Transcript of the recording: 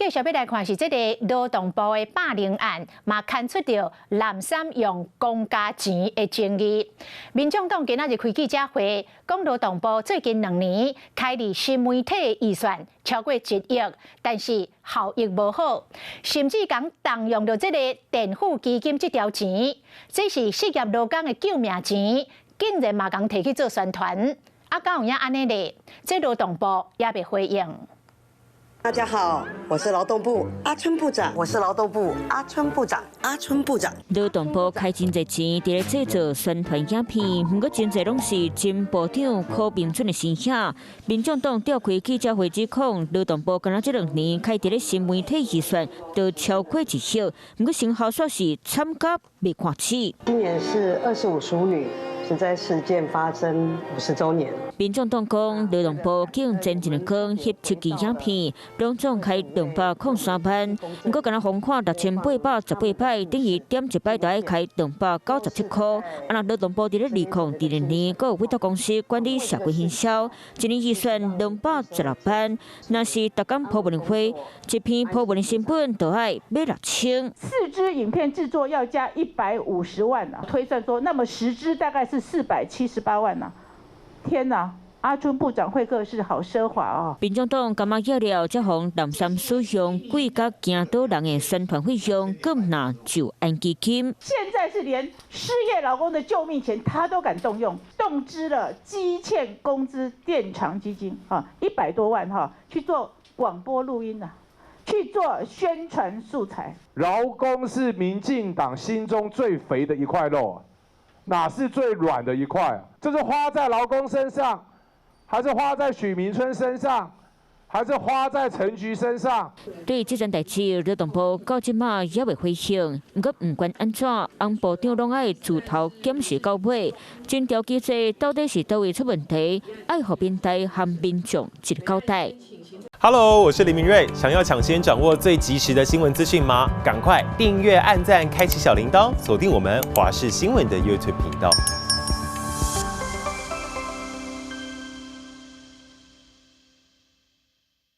继续要来看是这个劳动部的霸凌案，嘛牵出到蓝衫用公家钱的争议。民众党今仔日开记者会，讲劳动部最近2年开立新媒体的预算超过1亿，但是效益无好，甚至讲动用到这个电付基金这条钱，这是失业劳工的救命钱，竟然嘛讲摕去做宣传，敢有影安尼咧？这劳动部也未回应。 大家好，我是劳动部阿春部长。我是劳动部阿春部长。阿春部长，劳动部开真侪钱，伫咧制作宣传影片，不过真侪拢是真部长柯明准的形象。民众党召开记者会指控，劳动部敢若这2年开伫咧新媒体预算都超过1亿，不过成效却是惨甲未看起。今年是25淑女实在事件发生50周年。民众党讲，劳动部竟前一两天翕7支影片，拢总开203万，不过敢若红看6818摆，等于点1摆就要开297块。若劳动部伫咧2020年，阁有委托公司管理社会营销，一年预算216万，若是逐天铺文会，一篇铺文的成本就要买6000。4支影片制作要加150万啊，推算说，那么10支大概是478万啊。 天哪！阿春部长会客室好奢华哦。民众党感觉要了，这项蓝衫使用贵甲惊倒人的宣传费用，更拿就安基金。现在是连失业劳工的救命钱，他都敢动用，动支了积欠工资垫偿基金啊，100多万哈，去做广播录音啊，去做宣传素材。劳工是民进党心中最肥的一块肉啊。 哪是最软的一块啊？这是花在劳工身上，还是花在许明春身上，还是花在陈菊身上？对这件代志，劳动部到即马也未回应。不过不管安怎，翁部长拢爱自头检视到尾，真调机制到底是倒位出问题，爱互平台和民众一个交代。Hello， 我是林明瑞。想要抢先掌握最及时的新闻资讯吗？赶快订阅、按赞、开启小铃铛，锁定我们华视新闻的 YouTube 频道。